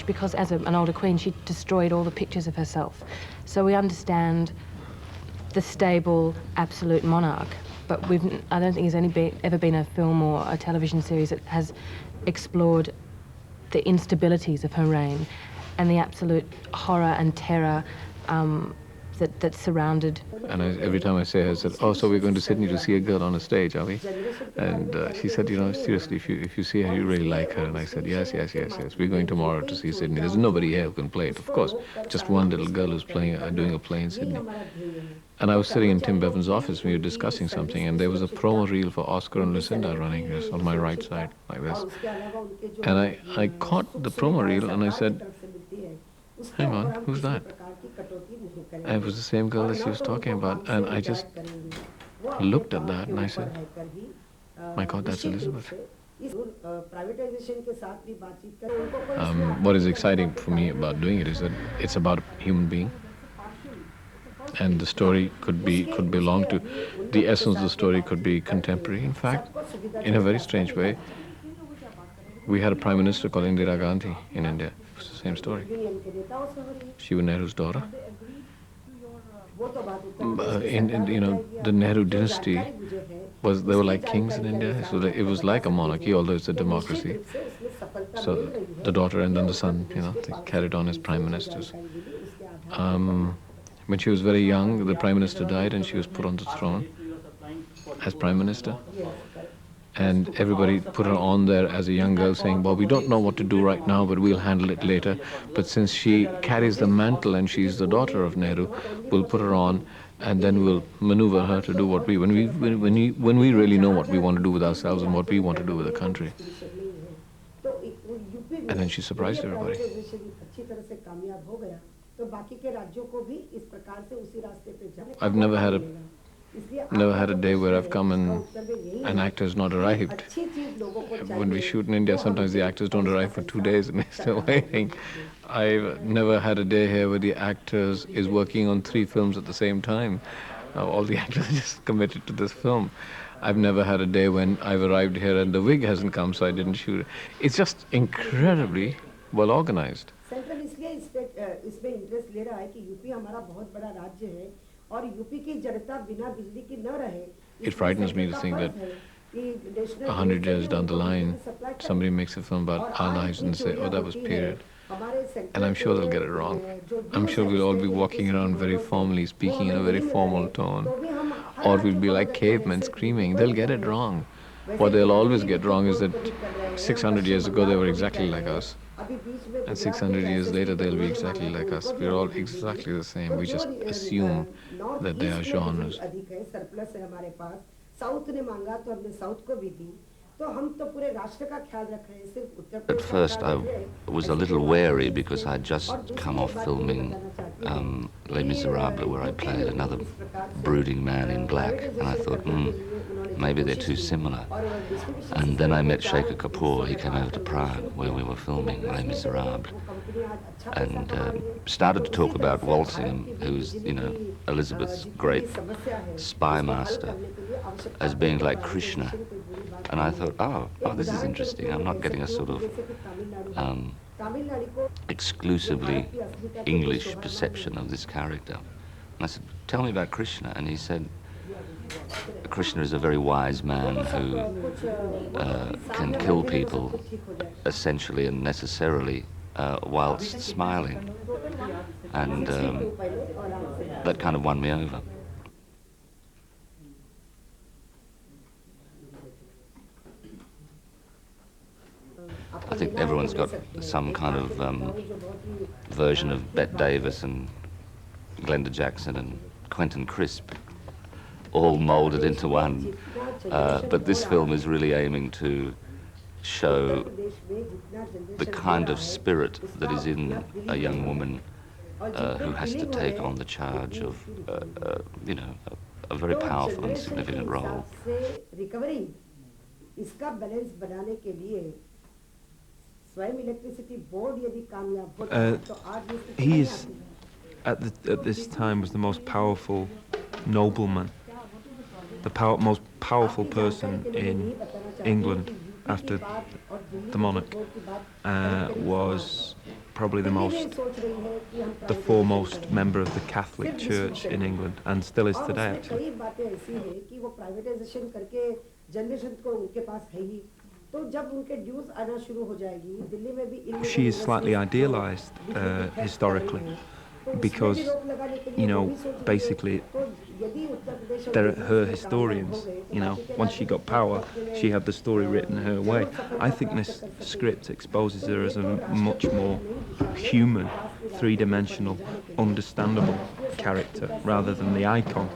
because as an older queen, she destroyed all the pictures of herself. So we understand the stable, absolute monarch, but I don't think there's ever been a film or a television series that has explored the instabilities of her reign and the absolute horror and terror that surrounded. And every time I say her, I said, "Oh, so we're going to Sydney to see a girl on a stage, are we?" And she said, "You know, seriously, if you see her, you really like her." And I said, yes. We're going tomorrow to see Sydney. There's nobody here who can play it, of course. Just one little girl who's doing a play in Sydney. And I was sitting in Tim Bevan's office, we were discussing something, and there was a promo reel for Oscar and Lucinda running this on my right side, like this. And I caught the promo reel, and I said, "Hang on, who's that?" And it was the same girl that she was talking about, and I just looked at that and I said, "My God, that's Elizabeth." What is exciting for me about doing it is that it's about a human being, and the story could belong to, the essence of the story could be contemporary. In fact, in a very strange way, we had a prime minister called Indira Gandhi in India. It's the same story. She was Nehru's daughter. You know, the Nehru dynasty they were like kings in India. So it was like a monarchy, although it's a democracy. So the daughter and then the son, you know, they carried on as prime ministers. When she was very young, the prime minister died and she was put on the throne as prime minister. And everybody put her on there as a young girl saying, "Well, we don't know what to do right now, but we'll handle it later. But since she carries the mantle and she's the daughter of Nehru, we'll put her on and then we'll maneuver her to do what when we really know what we want to do with ourselves and what we want to do with the country." And then she surprised everybody. I've never had a day where I've come and an actor's not arrived. When we shoot in India, sometimes the actors don't arrive for 2 days and they're still waiting. I've never had a day here where the actors is working on 3 films at the same time. All the actors are just committed to this film. I've never had a day when I've arrived here and the wig hasn't come, so I didn't shoot it. It's just incredibly well organized. It frightens me to think that 100 years down the line, somebody makes a film about our lives and say, "Oh, that was period." And I'm sure they'll get it wrong. I'm sure we'll all be walking around very formally, speaking in a very formal tone. Or we'll be like cavemen screaming. They'll get it wrong. What they'll always get wrong is that 600 years ago they were exactly like us. And 600 years later they'll be exactly like us. We're all exactly the same. We just assume that they are genres. At first I was a little wary because I'd just come off filming Les Miserables, where I played another brooding man in black, and I thought, maybe they're too similar. And then I met Shekhar Kapur. He came over to Prague where we were filming Les Miserables, and started to talk about Walsingham, who's, you know, Elizabeth's great spy master, as being like Krishna. And I thought, oh, this is interesting. I'm not getting a sort of exclusively English perception of this character. And I said, "Tell me about Krishna." And he said, Krishna is a very wise man who can kill people essentially and necessarily whilst smiling. And that kind of won me over. I think everyone's got some kind of version of Bette Davis and Glenda Jackson and Quentin Crisp, all moulded into one. But this film is really aiming to show the kind of spirit that is in a young woman who has to take on the charge of, you know, a very powerful and significant role. He is, at this time, was the most powerful nobleman, the most powerful person in England after the monarch, was probably the foremost member of the Catholic Church in England, and still is today, actually. She is slightly idealized historically, because, you know, basically they're her historians. You know, once she got power, she had the story written her way. I think this script exposes her as a much more human, three-dimensional, understandable character rather than the icon.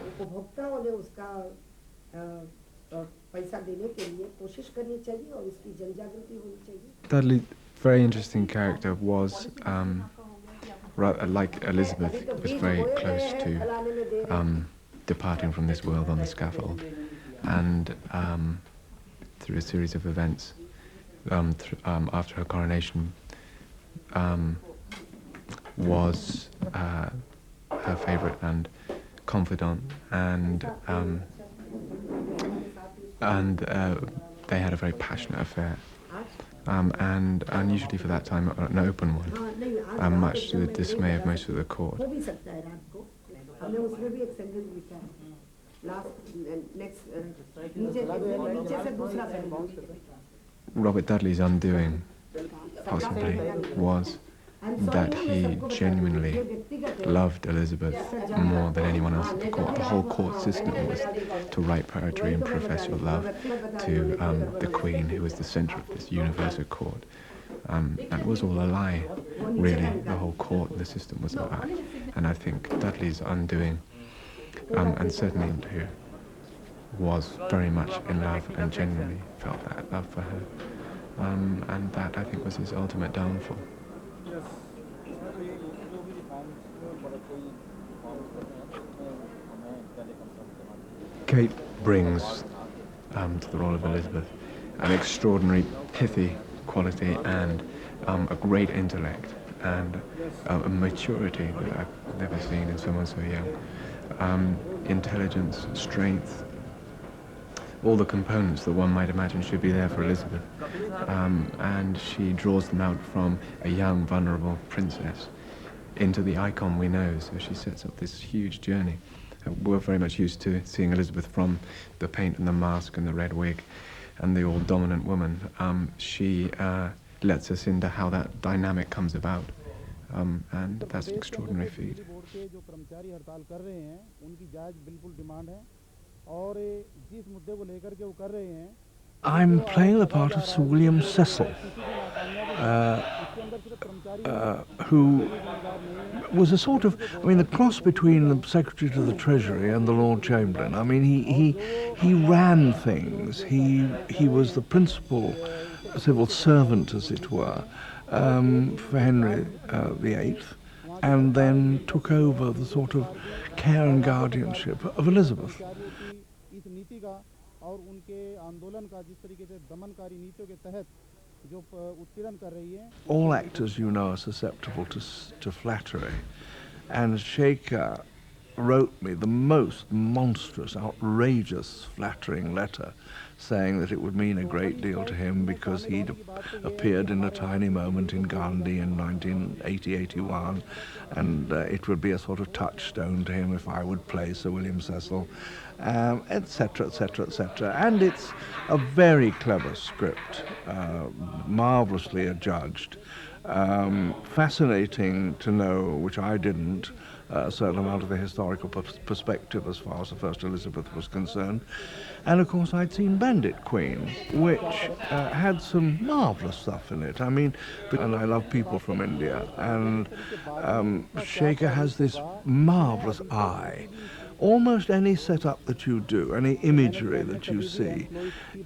Dudley, very interesting character, was like Elizabeth, was very close to departing from this world on the scaffold, and through a series of events after her coronation, was her favourite and confidant, and they had a very passionate affair, and unusually for that time an open one, much to the dismay of most of the court. Robert Dudley's undoing, possibly, was that he genuinely loved Elizabeth more than anyone else at the court. The whole court system was to write poetry and profess your love to the Queen, who was the centre of this universal court. And it was all a lie, really. The whole court, the system was a lie. And I think Dudley's undoing, and certainly who was very much in love and genuinely felt that love for her. And that, I think, was his ultimate downfall. Cate brings to the role of Elizabeth an extraordinary pithy quality and a great intellect and a maturity that I've never seen in someone so young. Intelligence, strength, all the components that one might imagine should be there for Elizabeth. And she draws them out from a young, vulnerable princess into the icon we know. So she sets up this huge journey. We're very much used to seeing Elizabeth from the paint and the mask and the red wig and the all-dominant woman. She lets us into how that dynamic comes about, and that's an extraordinary feat. I'm playing the part of Sir William Cecil, who was a sort of, the cross between the Secretary to the Treasury and the Lord Chamberlain. He ran things. He was the principal civil servant, as it were, for Henry VIII, and then took over the sort of care and guardianship of Elizabeth. All actors, you know, are susceptible to flattery, and Shekhar wrote me the most monstrous, outrageous, flattering letter, saying that it would mean a great deal to him because he'd appeared in a tiny moment in Gandhi in 1980-81, and it would be a sort of touchstone to him if I would play Sir William Cecil, etc., etc., etc. And it's a very clever script, marvellously adjudged, fascinating to know, which I didn't, a certain amount of the historical perspective as far as the first Elizabeth was concerned. And of course I'd seen Bandit Queen, which had some marvellous stuff in it. And I love people from India, and Shekhar has this marvellous eye. Almost any setup that you do, any imagery that you see,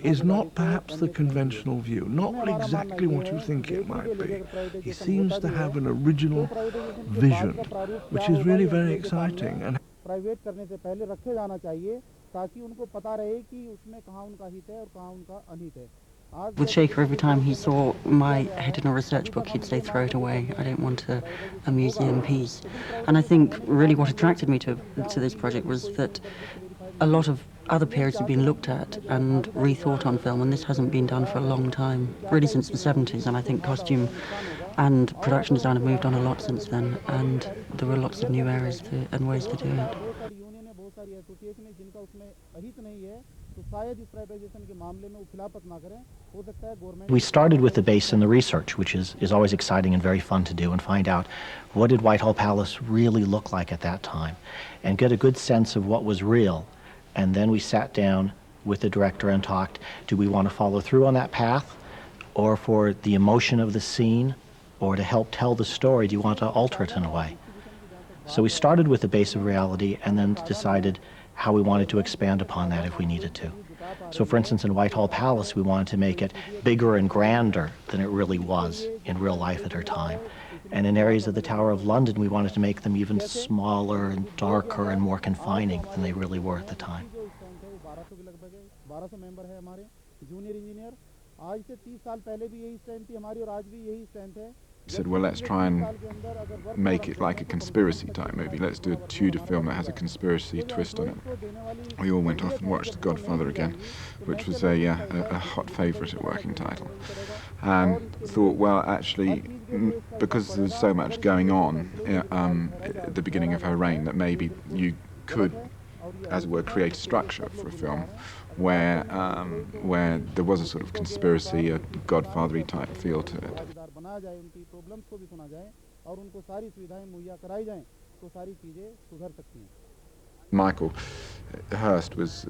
is not perhaps the conventional view, not exactly what you think it might be. He seems to have an original vision, which is really very exciting. And with Shekhar, every time he saw my head in a research book, he'd say, throw it away, I don't want a museum piece. And I think really what attracted me to this project was that a lot of other periods have been looked at and rethought on film, and this hasn't been done for a long time, really since the 70s, and I think costume And production design have moved on a lot since then, and there were lots of new areas and ways to do it. We started with the base in the research, which is always exciting and very fun to do, and find out what did Whitehall Palace really look like at that time, and get a good sense of what was real. And then we sat down with the director and talked, do we want to follow through on that path, or for the emotion of the scene, or to help tell the story, do you want to alter it in a way? So we started with the base of reality and then decided how we wanted to expand upon that if we needed to. So for instance, in Whitehall Palace, we wanted to make it bigger and grander than it really was in real life at our time. And in areas of the Tower of London, we wanted to make them even smaller and darker and more confining than they really were at the time. He said, well, let's try and make it like a conspiracy type movie. Let's do a Tudor film that has a conspiracy twist on it. We all went off and watched The Godfather again, which was a hot favourite at working title. And thought, well, actually, because there was so much going on at the beginning of her reign, that maybe you could, as it were, create a structure for a film where there was a sort of conspiracy, a Godfather-y type feel to it. Michael Hurst was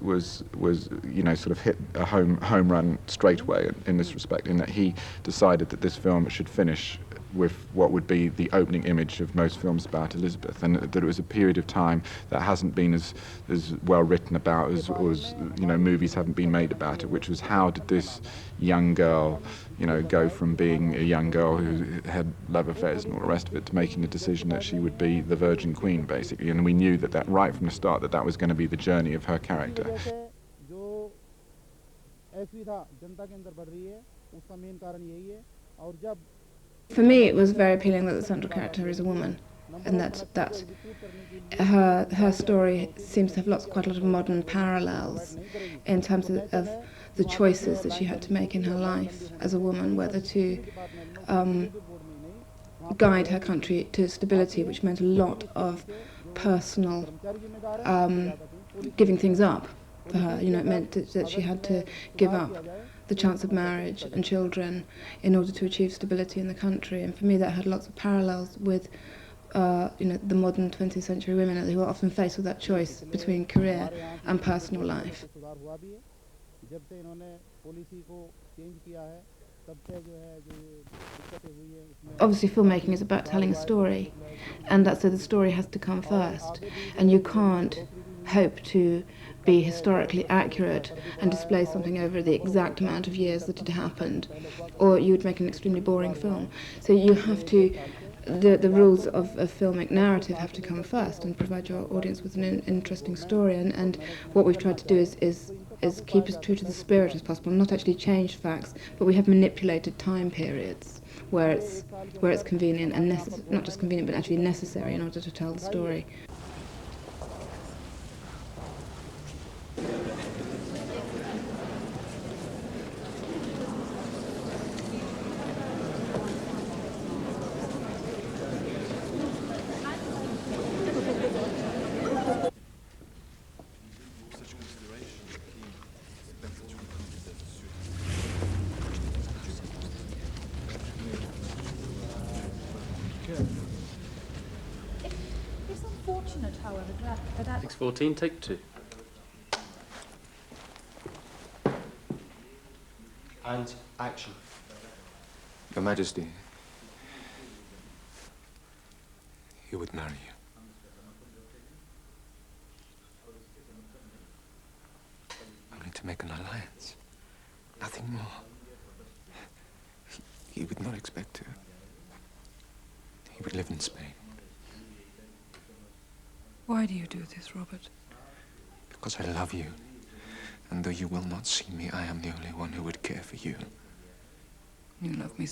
you know, sort of hit a home run straight away in this respect, in that he decided that this film should finish with what would be the opening image of most films about Elizabeth, and that it was a period of time that hasn't been as well written about as you know, movies haven't been made about it, which was how did this young girl, you know, go from being a young girl who had love affairs and all the rest of it to making the decision that she would be the Virgin Queen, basically. And we knew that right from the start that was going to be the journey of her character. For me, it was very appealing that the central character is a woman, and that her story seems to have quite a lot of modern parallels in terms of the choices that she had to make in her life as a woman, whether to guide her country to stability, which meant a lot of personal giving things up for her. You know, it meant that she had to give up the chance of marriage and children in order to achieve stability in the country. And for me, that had lots of parallels with you know, the modern 20th century women who are often faced with that choice between career and personal life. Obviously, filmmaking is about telling a story, and that's so the story has to come first, and you can't hope to be historically accurate and display something over the exact amount of years that it happened, or you would make an extremely boring film. So you have to, the rules of filmic narrative have to come first and provide your audience with an interesting story, and what we've tried to do is keep as true to the spirit as possible, not actually change facts, but we have manipulated time periods where it's convenient and not just convenient but actually necessary in order to tell the story. It's unfortunate, however, that 614, take 2. And action. Your Majesty, he would marry you. Only to make an alliance. Nothing more. He would not expect to. He would live in Spain. Why do you do this, Robert? Because I love you. And though you will not see me, I am the only one who would care for you. You love me